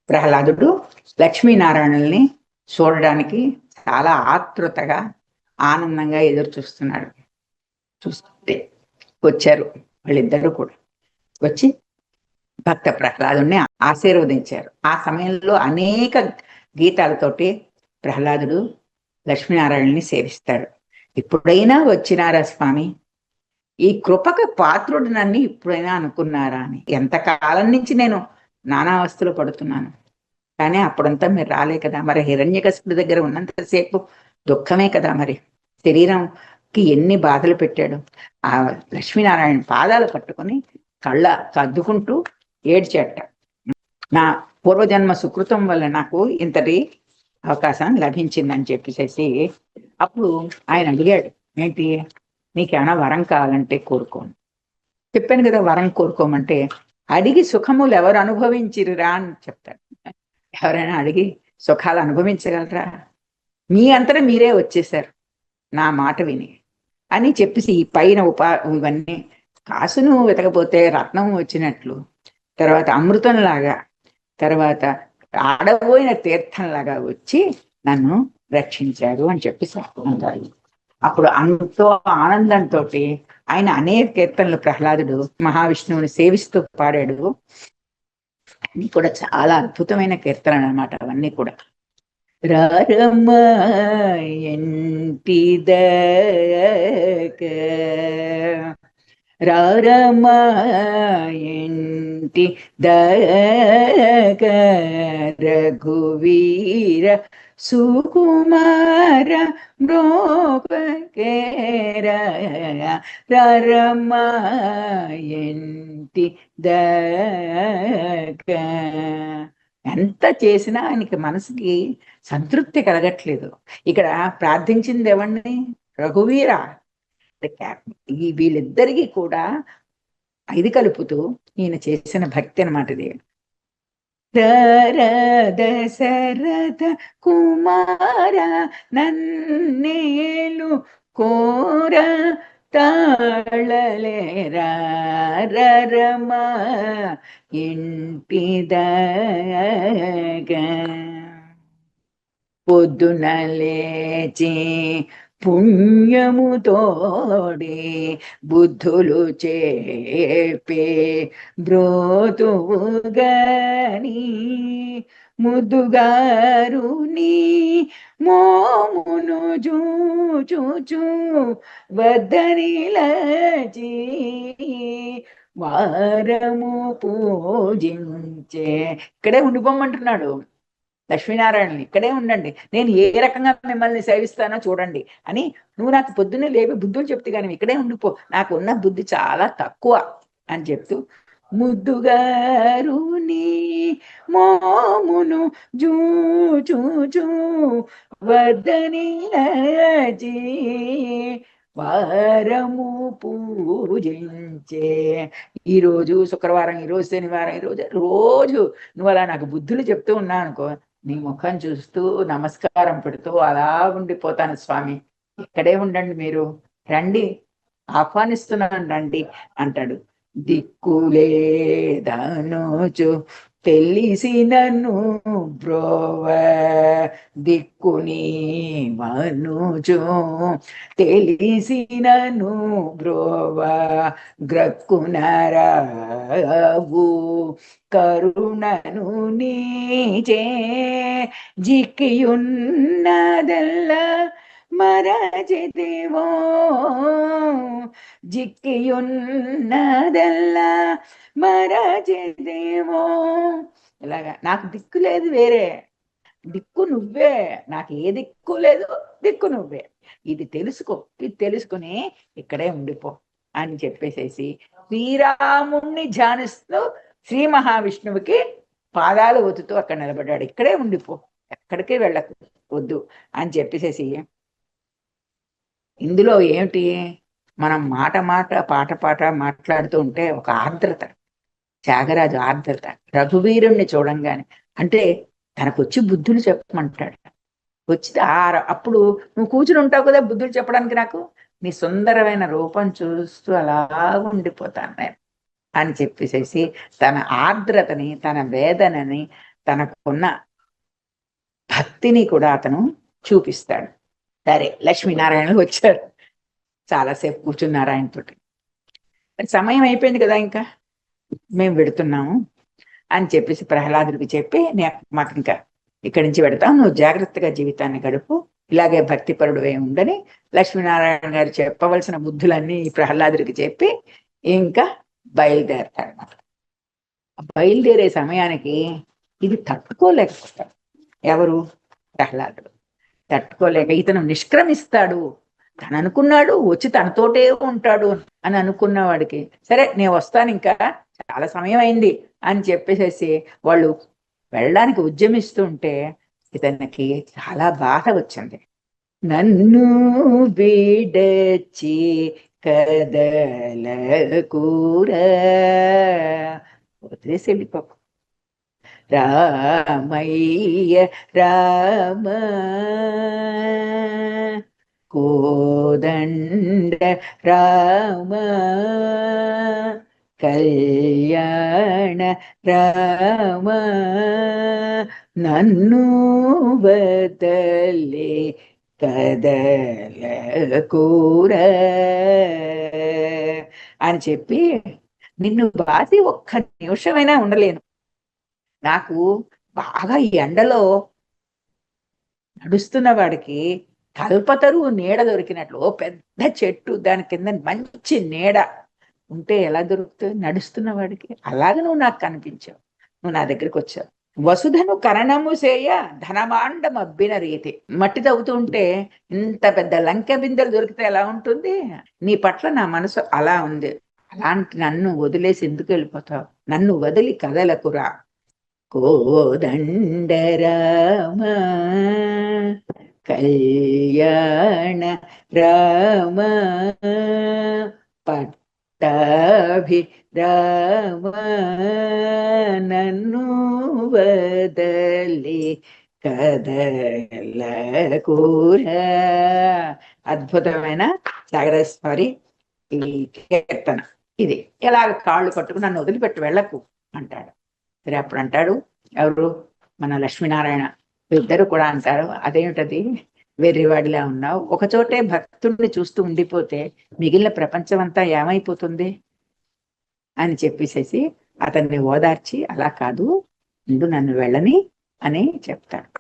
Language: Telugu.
ప్రహ్లాదుడు లక్ష్మీనారాయణుల్ని చూడడానికి చాలా ఆతృతగా ఆనందంగా ఎదురు చూస్తున్నాడు. చూస్తే వచ్చారు వాళ్ళిద్దరూ కూడా. వచ్చి భక్త ప్రహ్లాదుని ఆశీర్వదించారు. ఆ సమయంలో అనేక గీతాలతోటి ప్రహ్లాదుడు లక్ష్మీనారాయణని సేవిస్తాడు. ఇప్పుడైనా వచ్చినారా స్వామి, ఈ కృపకు పాత్రుడు నన్ను ఇప్పుడైనా అనుకున్నారా అని. ఎంతకాలం నుంచి నేను నానావస్థలు పడుతున్నాను, కానీ అప్పుడంతా మీరు రాలే కదా. మరి హిరణ్యకశిపుడి దగ్గర ఉన్నంతసేపు దుఃఖమే కదా. మరి శరీరంకి ఎన్ని బాధలు పెట్టాడు. ఆ లక్ష్మీనారాయణ పాదాలు పట్టుకొని కళ్ళ కద్దుకుంటూ ఏడ్చేట. నా పూర్వజన్మ సుకృతం వల్ల నాకు ఇంతటి అవకాశం లభించిందని చెప్పేసి అప్పుడు ఆయన అడిగాడు, ఏంటి నీకేమైనా వరం కావాలంటే కోరుకోను. చెప్పాను కదా వరం కోరుకోమంటే. అడిగి సుఖములు ఎవరు అనుభవించిరురా అని చెప్తాడు. ఎవరైనా అడిగి సుఖాలు అనుభవించగలరా? మీ అంతటా మీరే వచ్చేసారు నా మాట విని అని చెప్పేసి ఈ పైన ఇవన్నీ కాసును వెతకపోతే రత్నం వచ్చినట్లు, తర్వాత అమృతంలాగా, తర్వాత ఆడబోయిన తీర్థంలాగా వచ్చి నన్ను రక్షించాడు అని చెప్పేసి అంటారు. అప్పుడు అంతో ఆనందంతో ఆయన అనేక కీర్తనలు ప్రహ్లాదుడు మహావిష్ణువుని సేవిస్తూ పాడాడు. అన్ని కూడా చాలా అద్భుతమైన కీర్తనలు అన్నమాట అవన్నీ కూడా. రారమ్మ ఎంటిదక రారమ్మ ఎంటి దక రఘువీర సుకుమార మృపకేర రారమ్మ ఎంటి దక. ఎంత చేసినా ఆయనకి మనసుకి సంతృప్తి కలగట్లేదు. ఇక్కడ ప్రార్థించింది ఎవరిని? రఘువీర. ఈ వీళ్ళిద్దరికీ కూడా ఇది కలుపుతూ ఈయన చేసిన భక్తి అన్నమాట ఇది. దశరథ కుమార నన్నేలు కోర తాళలేరా రమ ఇంటిదగా. పొద్దున లేచి పుణ్యముతోడి బుద్ధులు చేపే బ్రోతుగని ముద్దుగారుని మోమును చూచు వద్దనిలచి వారము పూజించే. ఇక్కడే ఉండిపోమంటున్నాడు లక్ష్మీనారాయణని. ఇక్కడే ఉండండి, నేను ఏ రకంగా మిమ్మల్ని సేవిస్తానో చూడండి అని. నువ్వు నాకు పొద్దున్నే లేవి బుద్ధులు చెప్తే కానీ ఇక్కడే ఉండిపో, నాకు ఉన్న బుద్ధి చాలా తక్కువ అని చెప్తూ ముద్దుగారుని మోమును చూచు వద్దనిలచి వారము పూజించే. ఈరోజు శుక్రవారం, ఈరోజు శనివారం, రోజు నువ్వు అలా నాకు బుద్ధులు చెప్తూ ఉన్నావు అనుకో, నీ ముఖం చూస్తూ నమస్కారం పెడుతూ అలా ఉండిపోతాను స్వామి. ఇక్కడే ఉండండి, మీరు రండి, ఆహ్వానిస్తున్నాను రండి అంటాడు. దిక్కులేదనుచు తెలిసి నన్ను బ్రోవ దిక్కుని మనుచు తెలిసి నన్ను బ్రోవ గ్రక్కునరావు కరుణను నీచే జిక్కియున్నదల్లా మరచితివో జిక్కియున్నదల్లా మరచితివో. ఇలాగా నాకు దిక్కు లేదు, వేరే దిక్కు నువ్వే, నాకు ఏ దిక్కు లేదు, దిక్కు నువ్వే. ఇది తెలుసుకో, ఇది తెలుసుకుని ఇక్కడే ఉండిపో అని చెప్పేసేసి శ్రీరాముణ్ణి ధ్యానిస్తూ శ్రీ మహావిష్ణువుకి పాదాలు ఒత్తుతూ అక్కడ నిలబడ్డాడు. ఇక్కడే ఉండిపో, ఎక్కడికి వెళ్ళకు వద్దు అని చెప్పేసేసి. ఇందులో ఏమిటి, మనం మాట పాట మాట్లాడుతూ ఉంటే ఒక ఆర్ద్రత, త్యాగరాజు ఆర్ద్రత. రఘువీరుణ్ణి చూడంగానే అంటే తనకొచ్చి బుద్ధులు చెప్పమంటాడు. వచ్చి అప్పుడు నువ్వు కూర్చుని ఉంటావు కదా బుద్ధులు చెప్పడానికి, నాకు నీ సుందరమైన రూపం చూస్తూ అలా ఉండిపోతాను నేను అని చెప్పేసేసి తన ఆర్ద్రతని, తన వేదనని, తనకున్న భక్తిని కూడా అతను చూపిస్తాడు. సరే, లక్ష్మీనారాయణ వచ్చారు, చాలాసేపు కూర్చున్నారు ఆయనతోటి. సమయం అయిపోయింది కదా, ఇంకా మేము పెడుతున్నాము అని చెప్పేసి ప్రహ్లాదుడికి చెప్పి, మాకు ఇంకా ఇక్కడి నుంచి పెడతాం, నువ్వు జాగ్రత్తగా జీవితాన్ని గడుపు, ఇలాగే భక్తిపరుడు ఉండని లక్ష్మీనారాయణ గారు చెప్పవలసిన బుద్ధులన్నీ ప్రహ్లాదుడికి చెప్పి ఇంకా బయలుదేరతాడు. బయలుదేరే సమయానికి ఇది తట్టుకోలేకపోతాడు. ఎవరు? ప్రహ్లాదుడు తట్టుకోలేక ఇతను నిష్క్రమిస్తాడు. తను అనుకున్నాడు వచ్చి తనతోటే ఉంటాడు అని అనుకున్నవాడికి, సరే నేను వస్తాను, ఇంకా చాలా సమయం అయింది అని చెప్పేసేసి వాళ్ళు వెళ్ళడానికి ఉద్యమిస్తుంటే ఇతనికి చాలా బాధ వచ్చింది. నన్ను విడచి కదలకూర, వదిలేసి వెళ్ళిపోకు రామయ్య రామ, కోదండ రామ, కళ్యాణ రామ, నన్ను బదలే కదలకూర అని చెప్పి, నిన్ను బాసి ఒక్క నిమిషమైనా ఉండలేను, నాకు బాగా ఈ ఎండలో నడుస్తున్న వాడికి కల్పతరువు నీడ దొరికినట్లు, పెద్ద చెట్టు దాని కింద మంచి నీడ ఉంటే ఎలా దొరుకుతుంది నడుస్తున్న వాడికి, అలాగే నువ్వు నాకు కనిపించావు, నువ్వు నా దగ్గరికి వచ్చావు. వసుధను కరణము సేయ ధనమాండం అబ్బిన రీతి, మట్టి తవ్వుతుంటే ఇంత పెద్ద లంకె బిందెలు దొరికితే ఎలా ఉంటుంది, నీ పట్ల నా మనసు అలా ఉంది, అలాంటి నన్ను వదిలేసి ఎందుకు వెళ్ళిపోతావు, నన్ను వదిలి కదలకురా. కోదండ రామ, కళ్యాణ రామ, పట్టాభి రామ, నన్ను వదలి కదలకూర. అద్భుతమైన జాగరేశ్వరి ఈ కీర్తన ఇది. ఎలాగ కాళ్ళు పట్టుకుని నన్ను వదిలిపెట్టి వెళ్ళకు అంటాడు. సరే, అప్పుడు అంటాడు ఎవరు, మన లక్ష్మీనారాయణ ఇద్దరు కూడా అంటారు, అదేమిటది వెర్రివాడిలా ఉన్నావు, ఒకచోటే భక్తుడిని చూస్తూ ఉండిపోతే మిగిలిన ప్రపంచం అంతా ఏమైపోతుంది అని చెప్పేసేసి అతన్ని ఓదార్చి, అలా కాదు ముందు నన్ను వెళ్ళని అని చెప్తాడు.